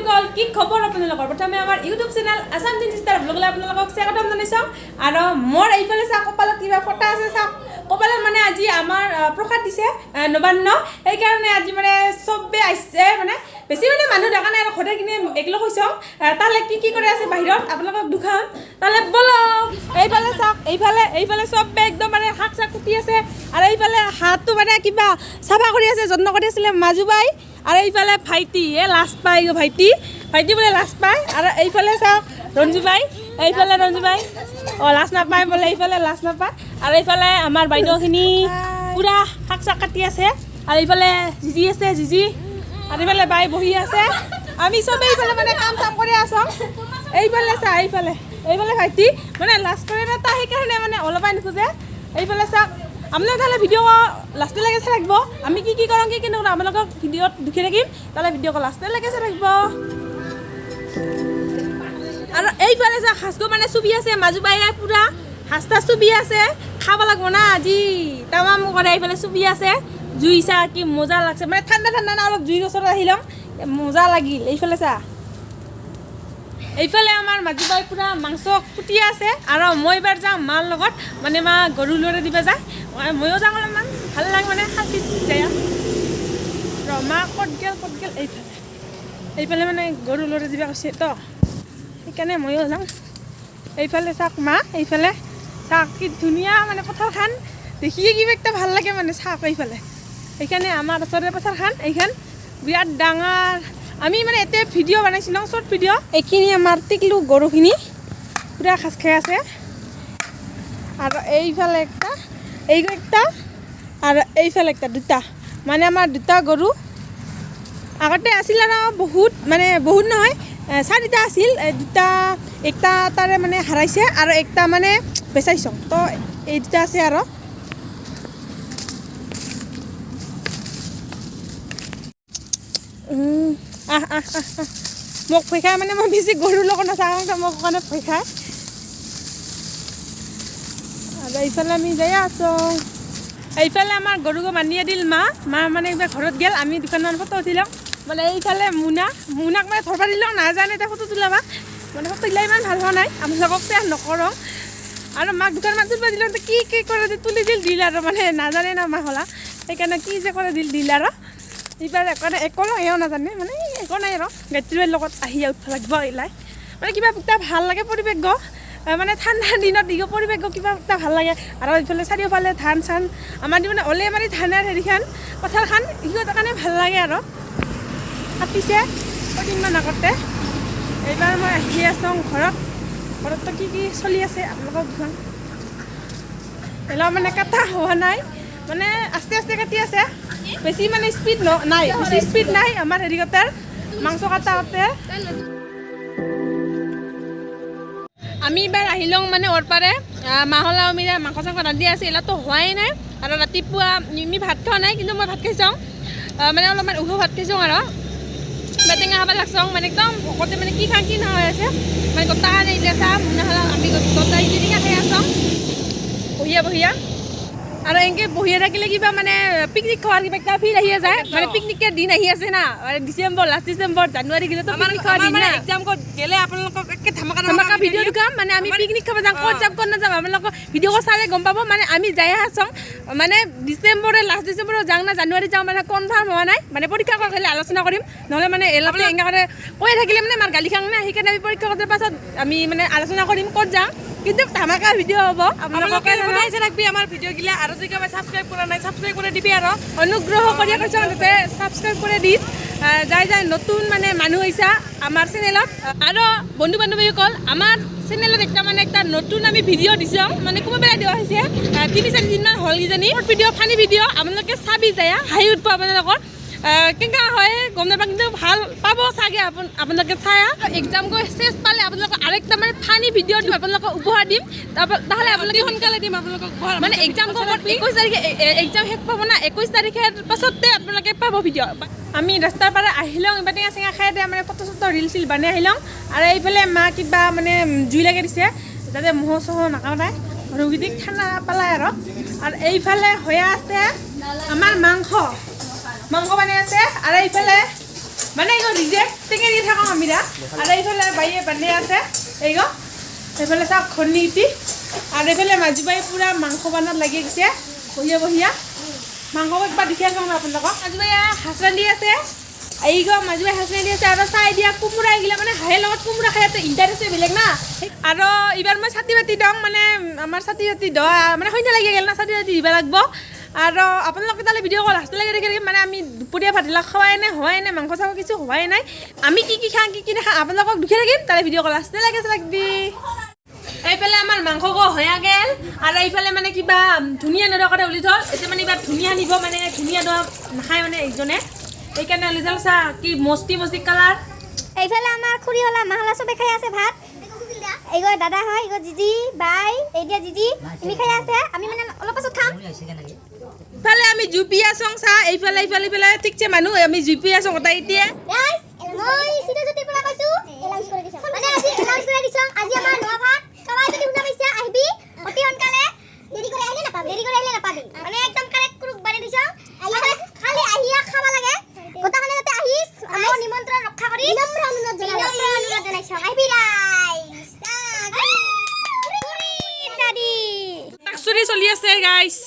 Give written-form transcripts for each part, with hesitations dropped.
বন্ধুসকল কি খবৰ আপোনালোকৰ প্ৰথমে আমাৰ ইউটিউব চেনেল আসাম টিনষ্টাৰ ব্লগলৈ আপোনালোকক স্বাগতম জনাইছোঁ আৰু মোৰ এইফালে চাওক কপালত কিবা ফটা আছে চাওক কপালত মানে আজি আমাৰ প্ৰসাদ দিছে নবান্ন সেইকাৰণে আজি মানে চবে আহিছে মানে বেছি মানে মানুহ দেখা নাই আৰু ঘৰতে কিনে একলগ হৈছোঁ তালে কি কৰে আছে বাহিৰত আপোনালোকক দুখাম তালে বলক এইফালে চাওক এইফালে চবে একদম মানে শাক চাক কুটি আছে আৰু এইফালে হাতটো মানে কিবা চাফা কৰি আছে যত্ন কৰি আছিলে মাজু বাই আৰু এইফালে ভাইটি লাষ্ট পাই ভাইটি বোলে লাষ্ট পায় আৰু এইফালে চাওক ৰঞ্জু বাই লাষ্ট নাপায় বোলে এইফালে লাষ্ট নাপায় আৰু এইফালে আমাৰ বাইদেউখিনি পূৰা শাক চাক কাটি আছে আৰু এইফালে জিজি আছে আৰু এইফালে বাই বহি আছে আমি চবেই এইফালে মানে কাম চাম কৰি আছোঁ এইফালে চা এইফালে ভাইটি মানে লাষ্ট কৰে না তাৰ সেইকাৰণে মানে অলপাই নোখোজে এইফালে চাওক আপোনালোকে তাহলে ভিডিঅ' লাষ্টলৈকে চাই থাকিব আমি কি কৰোঁ কি নকৰোঁ আপোনালোকক ভিডিঅ'ত দেখি থাকিম তাহলে ভিডিঅ' লাষ্টলৈকে চাই থাকিব আৰু এইফালে চাওক সাজটো মানে চুবি আছে মাজু বাই পূৰা সাজটা চুবি আছে খাব লাগিব না আজি তামাম কৰে এইফালে চুবি আছে জুই চা কি মজা লাগছে মানে ঠাণ্ডা না অলপ জুইৰ ওচৰত আহি লওঁ মজা লাগিল এইফালে চা এইফালে আমাৰ মাজু বাই পূৰা মাংস কুটি আছে আৰু মই এইবাৰ যাওঁ মাৰ লগত মানে মা গৰু লৰে দিব যায় ময়ো যাওঁ অলপমান ভাল লাগে মানে শান্তিত যায় মা ক'ত গেল এইফালে মানে গৰু লৰে দিব কৈছে তো সেইকাৰণে ময়ো যাওঁ এইফালে চাওক মা এইফালে চাওক কি ধুনীয়া মানে পথাৰখন দেখিয়ে কিবা একটা ভাল লাগে মানে চাওক এইফালে সেইকাৰণে আমাৰ ওচৰতে পথাৰখন এইখন বিৰাট ডাঙৰ আমি মানে এতিয়া ভিডিঅ' বনাইছিলোঁ শ্বৰ্ট ভিডিঅ' এইখিনি আমাৰ টিকলু গৰুখিনি পূৰা খাজ খাই আছে আৰু এইফালে একটা আৰু এইফালে একটা দুটা মানে আমাৰ দুটা গৰু আগতে আছিল আৰু বহুত নহয় চাৰিটা আছিল দুটা একটা তাৰে মানে হাৰাইছে আৰু একটা মানে বেচাইছোঁ তো এই দুটা আছে আৰু মোক ভয় খাই মানে মই বেছি গৰুৰ লগত নাথাকোঁ মোক কাৰণে ভয় খায় আৰু এইফালে আমি যাই আছোঁ এইফালে আমাৰ গৰুক বান্ধিয়ে দিল মা মানে একবাৰ ঘৰত গেল আমি দোকানত ফটো উঠিলোঁ মানে এইফালে মুনাক মানে ধৰবা দিলোঁ নাজানে এতিয়া ফটো তোলাবা মানে ফটো দিলে ইমান ভাল হোৱা নাই আপোনালোকক শ্বেয়াৰ নকৰোঁ আৰু মাক দোকান মাত তুলিব দিলোঁ কি কৰে তুলি দিল আৰু মানে নাজানে না মাক হ'লা সেইকাৰণে কি যে কৰে দিল আৰু এইবাৰ একো এও নাজানে মানে একো নাই আৰু গাখীৰৰ লগত আহি উঠিব লাগিব এইলাই মানে কিবা এটা ভাল লাগে পৰিৱেশ মানে ঠাণ্ডা দিনত দিগ পৰিৱেশ কিবা এটা ভাল লাগে আৰু এইফালে চাৰিওফালে ধান চান আমাৰ মানে অলে মানে ধানৰ হেৰিখন পথাৰখন সিহঁতৰ কাৰণে ভাল লাগে আৰু কাটিছে কেইদিনমান আগতে এইবাৰ মই আহি আছোঁ ঘৰততো কি চলি আছে আপোনালোকক দেখুৱাম এইবিলাক মানে কাটা হোৱা নাই মানে আস্তে কাটি আছে বেছি মানে স্পীড নাই আমাৰ হেৰি কটাৰ মাংস কাটাতে আমি এইবাৰ আহিলোঁ মানে ওৰপাৰে মাহলা আমি মাংস চাংস ৰান্ধি আছে এইবিলাকতো হোৱাই নাই আৰু ৰাতিপুৱা আমি ভাত খোৱা নাই কিন্তু মই ভাত খাইছোঁ মানে অলপমান ভাত খাইছোঁ আৰু বেটেঙা খাব লাগছোঁ মানে একদম ভকতে মানে কি খাওঁ কি নহয় আছে মানে গোটা এতিয়া চাহ নহ'লে আমি গোটা ইদিনিঙা খাই আছোঁ বহিয়া আৰু এনেকৈ বহিয়ে থাকিলে কিবা মানে পিকনিক খোৱাৰ কিবা এটা ফিল আহিয়ে যায় মানে পিকনিকৰ দিন আহি আছে না লাষ্ট ডিচেম্বৰ জানুৱাৰী গ'লেতো পিকনিক খোৱাৰ দিন না এক্সাম ক'ত গ'লে আপোনালোকক একে ধামাকা ভিডিঅ' দেখাম মানে আমি পিকনিক খাব যাম ক'ত নাযাম আপোনালোকক ভিডিঅ' চালে গম পাব মানে আমি যাই আছোঁ মানে লাষ্ট ডিচেম্বৰত যাওঁ না জানুৱাৰী যাওঁ মানে কনফাৰ্ম হোৱা নাই মানে পৰীক্ষা কৰিলে আলোচনা কৰিম নহ'লে মানে এলাপে এনেকৈ কৈ থাকিলে মানে আমাৰ গালি খাওঁ না সেইকাৰণে আমি পৰীক্ষা কৰাৰ পাছত আমি মানে আলোচনা কৰিম ক'ত যাওঁ কিন্তু ধামাকা ভিডিঅ' হ'ব আপোনালোকে বনাইছে থাকবি আমাৰ ভিডিঅ'গিলা আৰু যদি কিবা ছাবস্ক্ৰাইব কৰা নাই ছাবস্ক্ৰাইব কৰি দিবি আৰু অনুগ্ৰহ কৰি কৈছে যাতে ছাবস্ক্ৰাইব কৰি দি যাই নতুন মানে মানুহ হৈছে আমাৰ চেনেলত আৰু বন্ধু বান্ধৱীসকল আমাৰ চেনেলত একটা নতুন আমি ভিডিঅ' দিছোঁ মানে কোনোবাই দিয়া হৈছে 3-4 দিনমান হ'ল কিজানি ভিডিঅ' ফানি ভিডিঅ' আপোনালোকে চাবি যায় হাঁহি উঠিব আপোনালোকৰ কেনেকুৱা হয় গম নাপাওঁ কিন্তু ভাল পাব চাগে আপোনালোকে চাই এক্সাম গৈ শেষ পালে আপোনালোকক আরেকটা মানে ফানি ভিডিঅ' দিম আপোনালোকক উপহাৰ দিম তাহলে আপোনালোকে সোনকালে দিম আপোনালোকক মানে এক্সাম গৈ 21 তাৰিখে এক্সাম শেষ পাব না 21 তাৰিখৰ পাছতে আপোনালোকে পাব ভিডিঅ' আমি ৰাস্তাৰ পৰা আহিলোঁ বেটেঙা চেঙা খাই মানে ফটো চটো ৰিল চিল বানাই আহিলোঁ আৰু এইফালে মা কিবা মানে জুই লাগি দিছে যাতে মহ চহ নাকাটাই ৰোগীটিক ঠাণ্ডা পালায় আৰু এইফালে হৈ আছে আমাৰ মাংস বনাই আছে আৰু এইফালে মানে এইগো ৰিজেক্ট টেঙেৰি থাকোঁ আমিৰা আৰু এইফালে বাইয়ে বান্ধি আছে এইগো এইফালে চাওক খন্নিটি আৰু এইফালে মাজুবাই পূৰা মাংস বনাত লাগি গৈছে বহিয়া মাংস একবাৰ দেখি আছোঁ মই আপোনালোকক মাজুবাই সাঁচ ৰান্ধি আছে এইগো মাজুবাই সাঁচ ৰান্ধি আছে আৰু চাই দিয়া কোমোৰা এইগিলা মানে হাঁহেৰ লগত কোমোৰা খাই ইণ্টাৰেষ্টে বেলেগ না আৰু এইবাৰ মই ছাতি বাতি দিওঁ মানে আমাৰ ছাতি বাতি দোৱা মানে সন্ধ্যা লাগি গ'ল না ছাতি বাতি দিব লাগিব আৰু আপোনালোকে তালে ভিডিঅ' কল লাষ্টলৈকে দেখি মানে আমি দুপৰীয়া ভাতবিলাক খোৱাই নাই হোৱাই নাই মাংস চাংস কিছু হোৱাই নাই আমি কি খাওঁ কি নাখাওঁ আপোনালোকক দুখী থাকিম তালে ভিডিঅ' কল লাষ্টলৈকে চাবি এইফালে আমাৰ মাংস হয়া গেল আৰু এইফালে মানে কিবা ধুনীয়া নৰকতে উলি থল এতিয়া মানে এইবাৰ ধুনীয়া নিব মানে ধুনীয়া দোৱা নাখায় মানে এইজনে সেইকাৰণে উলি থল চা কি মস্তি কালাৰ এইফালে আমাৰ খুৰী হলা মাহলা চবে খাই আছে ভাত এইগো দাদা হয় এইগো জিজি বাই এইদিয়া জিজি তুমি খাই আছে আমি মানে অলপ পাছত খাম ইফালে আমি জুপি আছোঁ চা এইফালে ঠিকছে মানুহ আমি জুপি আছোঁ গোটাই এতিয়া মই সিদ্ধজ্যোতিৰ পৰা কৈছো এলাউন্স কৰি দিছো মানে আজি এলাউন্স কৰি দিছো আজি আমাৰ নোৱা ভাত কাবাই যদি শুনা পাইছা আহিবি অতি সোনকালে দেৰি কৰি আহিলে নাপাবি মানে একদম কাৰেক্ট কুৰুক বানি দিছো খালি আহিয়া খাবা লাগে গোটাখানে যাতে আহিস আমাৰ নিমন্ত্ৰণ ৰক্ষা কৰি নম্ৰ অনুৰোধ জনাইছো আহিবি গাইস দাদি চুৰি চলি আছে গাইস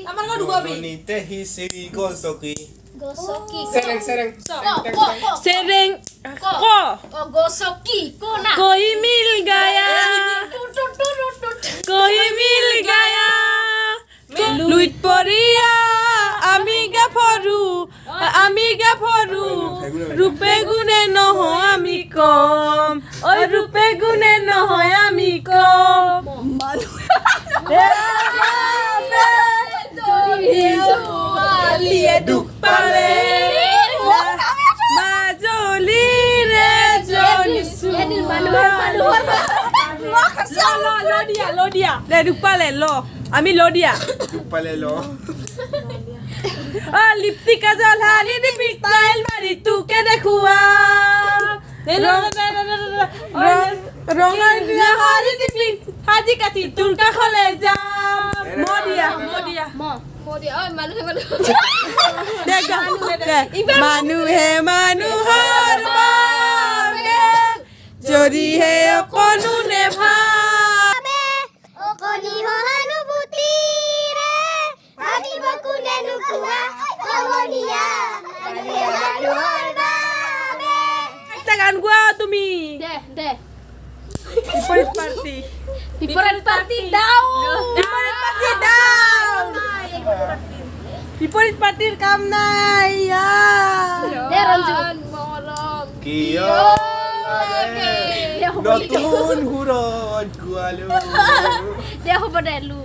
আমাৰ ঘৰ ডুবাবি Bonita hi siri gosoki. Gosoki. Sereng. Sereng ko Gosoki. Kona. koi mil gaya koi mil gaya luit poria amiga foru rupe gune নহয় আমি কম ঐ rupe gune নহয় আমি কম লিয়ে দুখ পালে মাজলি ৰে জনিছো ল দিয়া দে দুখ পালে ল আমি ল দিয়া Dupalelo. লিপষ্টিক কাজল হালি দি পিকচাইল মাৰি তোকে দেখুৱা ৰঙা হালি দি সাজি কাটি তোৰ কাষলে যাম ম দিয়া মানুহে মানুহৰ বাবে যদিহে অকণো নেভাবে অকনি সহানুভূতিৰে ভাবিব কোনে নুকুৱা কমনীয়া মানুহৰ বাবে এটা গান গোৱা তুমি দে. বিপৰীত পাৰ্টি Piporan party daw. বিপৰীত পাৰ্টিৰ কাম নাই De Ranjun molong. Kiyo. Notun huron kualo. Dia ho pada lu.